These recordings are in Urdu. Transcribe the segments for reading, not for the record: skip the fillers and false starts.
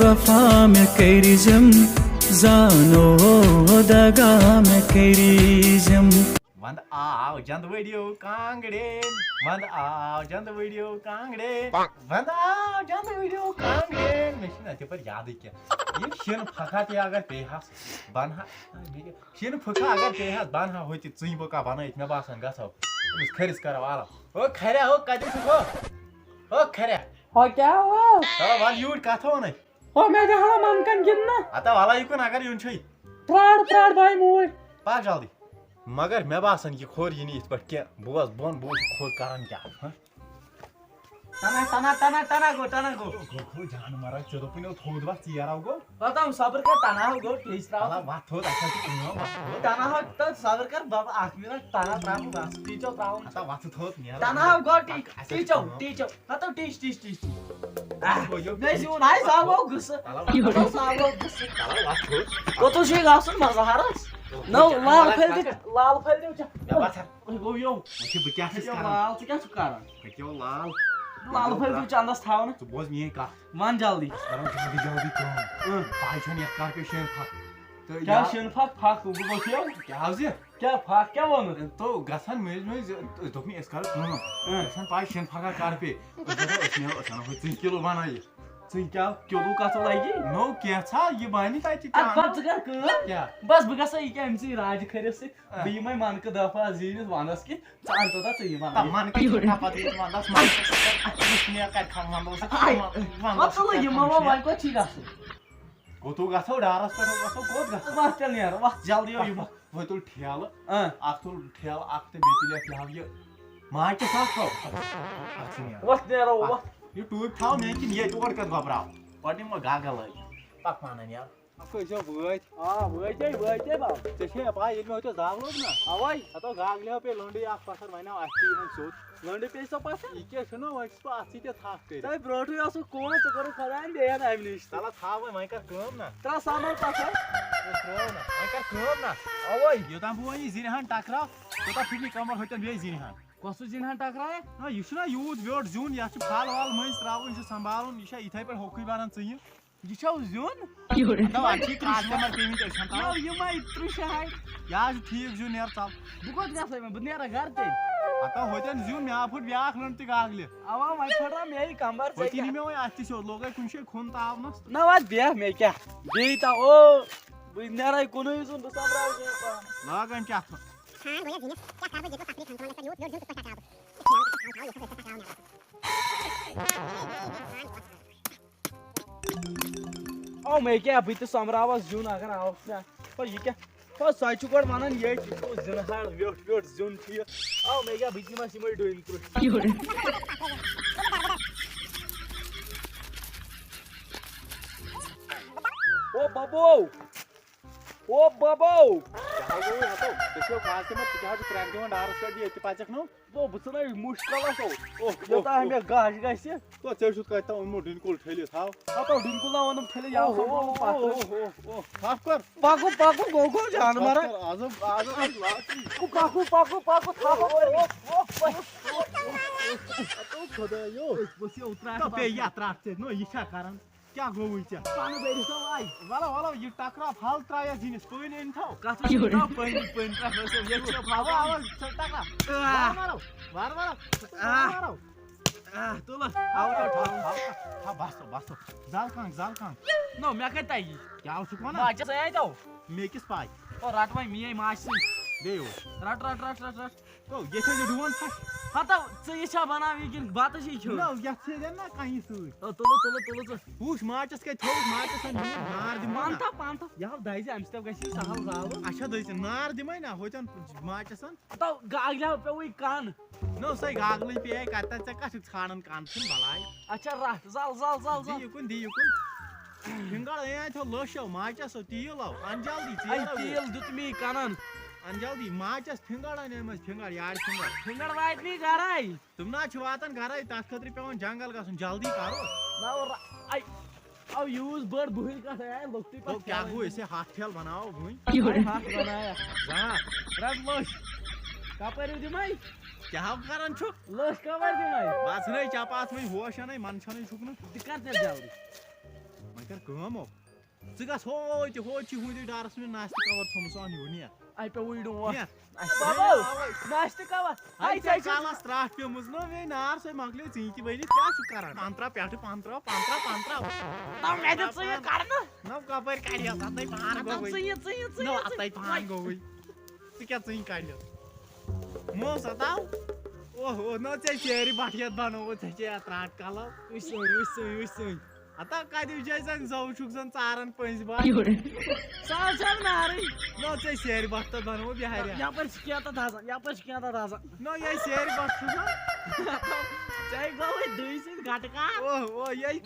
وفا میں کریزم زانو دگا میں کریزم ونٛدٕ آو جنٛدٕ ؤڈِو کانٛگڑٮ۪ن ونٛدٕ آو جنٛدٕ ؤڈِو کانٛگڑٮ۪ن ونٛدٕ آو جنٛدٕ ؤڈِو کانٛگڑٮ۪ن مےٚ چھُنہٕ اَتہِ یپٲرۍ یادٕے کینٛہہ یِم شِنہٕ پھکھا تہِ اگر پیٚیہِ ہس بنہٕ ہا شِنہٕ پھکھا اگر پیٚیہِ ہس بنہٕ ہا ہوٚتہِ ژٕنۍ بُکا بنٲیِتھ مےٚ باسان گژھو أمِس کھٔرِس کرو والو ہو کھریا ہو کتہِ چھُکھ ہو کھریا ہو کیا ہوا وَل یوٗرۍ کتھ ووٚنٕے ہو میں جہاں من کن گِنٛدنہٕ ہتا ولا یِکُن اگر یُن چھُے پرٛار بھاے موٗدۍ پَک جلدی مگر مےٚ باسان یہِ کھوٚر یہِ نہٕ یِتھ پٲٹھۍ کینٛہہ بوز بۄن بوز یہِ کھوٚر کران کیٛاہ ٹنا گو جان مرا ژےٚ دوٚپُن تھوٚد وَتھ ژیرو گوٚو بتاو صبر کر ٹنا ہو گو ٹھیٖک تراو وَتھ تھوٚد اَسہِ چھِ کٲم وَتھ ٹنا ہو تو صبر کر بابا اکھ منٹ ٹنا تراو بس ٹیچو تراو ہتا وَتھ تھوٚد نیرا ٹنا ہو گو ٹیچو ہتو ٹیچ نٔسۍ ہاے ساو گٕسہٕ کوٚتُن چھُے گژھُن مزہرس نو لال پھٔلۍ دِو گوٚو یو بہٕ کیٛاہ چھُس لال ژٕ کیٛاہ چھُکھ کران پٔکِو لال لال پھٔلۍ دِو چندس تھاونہٕ ژٕ بوز میٛٲنۍ کتھ ون جلدی کرو جلدی جلدی کٲم پاے چھَنہٕ یتھ کر پیٚیہِ شیٖن پھکھ تہٕ کیٛاہ شِن پھکھ بہٕ گوٚو کیٛاہ زِ کیٛاہ پھکھ کیٛاہ ووٚنُتھ تو گژھان مٔنٛزۍ دوٚپ مےٚ أسۍ کرو کٲم گژھان پاے شیٖن پھکھا کر پیٚیہِ أسۍ نیرو أسۍ اَنو ہُہ 2 کِلوٗ بنٲیِتھ ژٕ کیٛاہ کِلوٗ کتھ لگی نو کینٛژھا یہِ بنہِ تتہِ پتہٕ ژٕ کر کٲم کیٛاہ بس بہٕ گژھا یہِ کیٛاہ أمسٕے راجہِ کھٔرِس سۭتۍ بہٕ یِمے منکہٕ 10 15 زیٖنِتھ ونٛدس کِتھ ژٕ ان توٚتتھ ژٕ یہِ بنٲیِتھ من پتہٕ ییٚلہِ ونٛدس مےٚ کتہِ کھن ژٕ یِمو وۄنۍ کوٚت چھی گژھُن کوٚتُو گژھو ڈارس پٮ۪ٹھ گژھو کوٚت گژھو وتھ تیٚلہِ نیرو وتھ جلدی یِمو وۄنۍ تُل ٹھیلہٕ اکھ تُل ٹھیلہٕ اکھ تہٕ بیٚیہِ تُلہِ اَتھ یہِ ماچِس اکھ تھاو وتھ نیرو وتھ یہِ ٹوٗپۍ تھاو مےٚ کِنہٕ ییٚتہِ اور کتھ گۄبراو گۄڈٕ نِمو گگل لٲگِتھ پک پانن یار کۭتیاہ وٲتۍ وٲتے باب ژےٚ چھے پاے ییٚلہِ مےٚ ہوٚتیٚس دگ لوٚگ نا اَوَے ہتو گاگلیو پیٚیہِ لٔنٛڈٕے اکھ پتھر وَنیو اَسہِ چھِ یِمن سیوٚد لٔنٛڈٕ پیٚیہِ سۄ پتھر یہِ کیٛاہ چھُنہ وۄنۍ چھُس بہٕ اَتھ سۭتۍ تھپھ کٔرِتھ تۄہہِ برونٛٹھٕے اوسُکھ کوٚن ژٕ کوٚرُکھ خۄداین بیٚیہِ اَمہِ نِش چلو تھاو وۄنۍ کر کٲم نا ترٛاو سامان پتھر ترٛٲو نا وۄنۍ کر کٲم نا اَوَے یوٚتام بہٕ وۄنۍ یہِ زِنہِ ہن ٹکراو توٚتام پھٕٹہِ نہٕ کمر ہوٚتٮ۪ن بیٚیہِ زِنہِ ہن کۄسُے زِنہِ ہن ٹکرایے نہ یہِ چھُنہ یوٗت ویوٚٹھ زیُن یتھ چھُ پھل ول مٔنٛزۍ تراوُن یہِ چھُ سمبالُن یہِ چھا یِتھے پٲٹھۍ ہوٚکھٕے بنان ژٕنہِ یہِ چھو زیُن اَتھ چھِ کاسٹمر پیٚمٕتۍ أسۍ چھن تھاوان یِمے 30 یہِ حظ چھُ ٹھیٖک زیُن نیرٕ ژل بہٕ کوٚت گژھے وۄنۍ بہٕ نیرا گرٕ تیٚلہِ ہتا ہوٚتٮ۪ن زیُن مےٚ پھٕٹ بیاکھ لٔنٛڈ تہِ گاگلہِ اوا وۄنۍ پھٕٹرا مے کمبر ہوٚتہِ نی مےٚ وۄنۍ اتھ تہِ سیوٚد لوگے کُنہِ جایہِ کھُن تاونس نہ وَتھ بیٚہہ مےٚ کیٛاہ بیٚیہِ تا او بہٕ نیرے کُنُے زوٚن بہٕ سۄمبراو لاگان کیٛاہ او مے کیٛاہ بہٕ تہِ سۄمبراوس زیُن اگر آوُس مےٚ یہِ کیٛاہ ہو سۄ چھُ گۄڈٕ ونان ییٚتہِ یہِ چھُ زِنہٕ ہر ویوٚٹھ زیُن چھُ یہِ او مے کیٛاہ بہٕ تہِ نِمس یِمے ڈوٗنۍ ترٛوش او ببو کیٛاہ گوٚو ہتو ژےٚ چھُو کاسٹمر ژٕ کیٛاہ چھُکھ کرٛٮ۪کھ دِوان ڈارس پٮ۪ٹھ ییٚتہِ پژکھ نو بہٕ ژھٕنَے مُشکلس یوٚتام مےٚ گش گژھِ ژےٚ چھُکھ کتہِ تام اوٚنمُت ڈُنۍ ٹھٔلِتھ تھاو ہتو ڈُنکُل نہ ووٚنُم ٹھٔلِتھ یہِ تھپھ کر پکُن گوٚو جانور پکُن پیٚیہِ یتھ رٹھ ژےٚ نو یہِ چھا کران کیٛاہ گوٚوُے ژےٚ ولو ولو یہِ ٹکراو پھل ترٛاو یتھ زِنِس پٔنۍ أنۍ تھو بس زل کنگ نو مےٚ کتہِ تگہِ کیٛاہ اوسُکھ ونان ماچس اَتو مےٚ کِس پاے رٹ وۄنۍ میٲنۍ ماجہِ سۭتۍ بیٚیہِ اوس رٹ تو ییٚتہِ ٲسۍ ڈوٗن پھش ہتو ژٕ یہِ چھا بناوٕنۍ کِنہٕ بتہٕ چھِ کھیوٚن یتھ سۭتۍ نا کَنہِ سۭتۍ تُلہٕ ژٕ وٕچھ ماچس کتہِ تھوٚوُکھ ماچس نار دِمو پان تھو یہِ دَزِ اَمہِ سۭتۍ گژھِ سہل زالُن اچھا دٔسۍ نار دِمے نا ہوٚتٮ۪ن ماچسن تو گاگلیو پیوٚوُے کن نو سۄے گاگلٕے پیٚیے کتٮ۪ن ژےٚ کتھ چھُکھ ژھانڈان کن ژھٕن بلاے اچھا رٹ زل دی یُکُن فِنگر أنۍ تھو لٔشو ماچسو تیٖلو ان جلدی تیٖل دیُت مے کنن ان جلدی ماچس فِنگر انیمٕژ فِنگر یارِ فِنگر واتہِ نی گرے تِم نہ چھِ واتان گرے تتھ خٲطرٕ پیٚوان جنگل گژھُن جلدی کرو او یوٗز بٔڑ بٕہٕرۍ کتھ لۄکٹُے پتہٕ کیٛاہ گوٚو أسۍ ہتھ ٹھیلہٕ بناوو وُنۍ ہتھ بنایا رٹ لٔچھ کپٲرۍ دِمے کیٛاہ کران چھُکھ لٔچھ کپٲرۍ دِمے بس ژھٕنَے چپاتھ وۄنۍ ہوش اَنَے من چھَنٕے چھُکھ نہٕ تہِ کر تیٚلہِ جلدی کر کٲم ژٕ گژھ ہوتہِ ہُندِ ڈارس منٛز ناشتہٕ کور تھومُت سُہ اَن یور نِیَکھ آی پے وٕڑ ڈونٛٹھ نِیَکھ ناشتہٕ کوا کالس ترٛٹھ پیٚمٕژ نہ مے نار سۄ مۄکلے ژٕنۍ تہِ ؤنِتھ کیٛاہ چھُکھ کران پنٛترٛاہ پٮ۪ٹھٕ پنٛترٛاہ مےٚ دِژ ژٕ یہِ کڑنہٕ نہ کپٲرۍ کڑیٚس اَتے پان گوٚوٕے نہ اَتے پان گوٚوٕے ژٕ کیٛاہ ژٕنۍ کڑیٚس مو ستاو اوہ نہ ژےٚ سیرِ بٹھیت بنووُتھ ژےٚ چھے ترٛٹھ کلو وٕچھ ہتا کتہِ جایہِ زن زو چھُکھ زن ژاران پٔنزۍ بار سہل چھا نارٕے نہ ژےٚ سیرِ بٹھ تتھ بنووُتھ بِہارِ یپٲرۍ چھِ کینٛہہ تتھ آسان نہ یہِ سیرِ بٹھ چھُکھ ژےٚ گوٚوٕے دٕے سۭتۍ گٹہٕ کار اوہ یہِ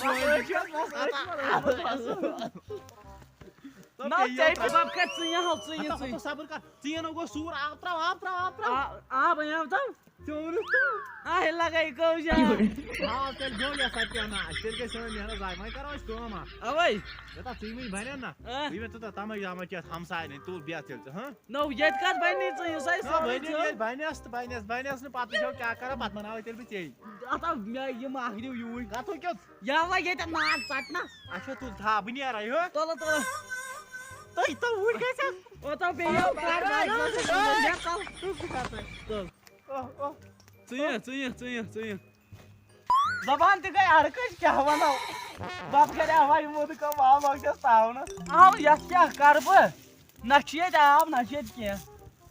صبر کر ژٕ گوٚو سوٗر آب تراو آب أنیو تم آے لگاے کٲجا آب تیٚلہِ گوٚو یہِ ہسا پیٚناش تیٚلہِ گٔے سٲنۍ محنت ضایہِ وۄنۍ کرو أسۍ کٲم اکھ اوے یوٗتاہ ژٕے وٕنۍ بنن نا ژٕ ؤنۍ تہٕ تمے یامہ کیٛاہ ہمساین ہٕنٛدۍ تُل بیٚہہ تیٚلہِ ژٕ ہاں نو ییٚتہِ کتھ بنی ژٕ یُس ییٚلہِ بنیٚس تہٕ بنیٚس نہٕ پتہٕ وٕچھو کیٛاہ کرو پتہٕ بناوے تیٚلہِ بہٕ ژےٚ اتھ مےٚ یِم اکھریو یوٗرۍ کتھو کیُتھ یالا ییٚتٮ۪ن نار ژٹنس اچھا تُل تھاو بہٕ نیرے ہو تُلہٕ تُہۍ تو اوٗرۍ گژھِ اوتو بیٚیہِ ژٕ زبان تہِ گٔے اڑکٔش کیٛاہ ونو بتہٕ کرے وۄنۍ مُدکم آب لوگس تاونس یتھ کیٛاہ کرٕ بہٕ نہ چھُ ییٚتہِ آب نہ چھُ ییٚتہِ کینٛہہ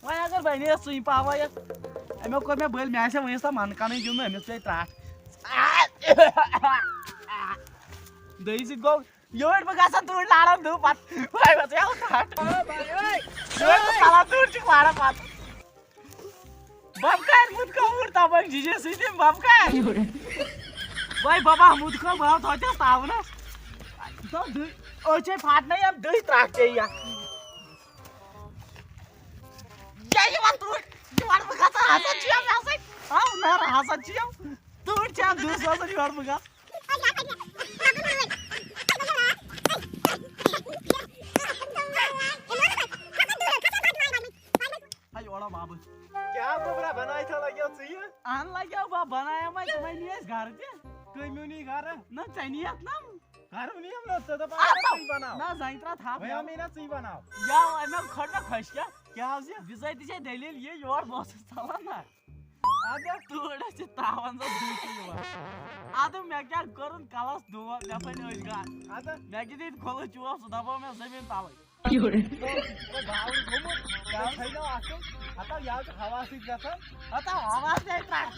وۄنۍ اگر بنے ژٕے پاوا یتھ امیو کوٚر مےٚ بٔلۍ مےٚ آسہِ وٕنیُس تام من کَنٕے گِنٛدُن أمِس پیٚیہِ ترٛٹھ دٔیہِ سۭتۍ گوٚو یورٕ بہٕ گژھان توٗرۍ لاران دُہ پتہٕ ژلان توٗرۍ چھُکھ لاران پتہٕ بب کر مُدکو اوٗرۍ تپٲرۍ جِجہِ سۭتۍ بب کر وۄنۍ ببا مُدکو بہٕ آو توتہِ تاونس أچھے پھٹنے یِم دٔہۍ ترٛٹھ پیٚیہِ یتھ یِوان توٗرۍ یور بہٕ گژھان ہسا چھِ مےٚ سۭتۍ نر ہسا چھِ یِم توٗرۍ چھِ دُہ سوزان یور بہٕ گژھٕ بابا کیٛاہ گوٚبرا بنایتھا لگیو ژٕ یہِ اہن لگیو بہٕ بنایم وۄنۍ تِمے نی أسۍ گرٕ تہِ کٔمیو نی گرٕ نہ ژےٚ نِیَکھ نا گرٕ نِیم نہ ژٕ دپان ژٕے بناو نہ زنہِ ترٛا تھپھ وۄنۍ مے نہ ژٕے بناو یاو امیو کھٔڑ مےٚ خۄش کیٛاہ حظ یہِ بِزٲتی چھے دٔلیٖل یہِ یور بہٕ اوسُس ژلان نا اَدٕ توٗرۍ ٲسۍ یہِ تراوان سۄ دُہ یِوان اَدٕ مےٚ کیٛاہ کوٚرُن کلس دود مےٚ پھٔلۍ أچھ گاش اَدٕ مےٚ کِتھ ییٚتہِ کھُلہٕ چوب سُہ دباو مےٚ زٔمیٖن تلٕے باورٕ گوٚمُت کیٛاہ تھٲینو اَتھٕ ہتا یہِ حظ چھُ ہوا سۭتۍ گژھان ہتا آواز دے ترٛٹھ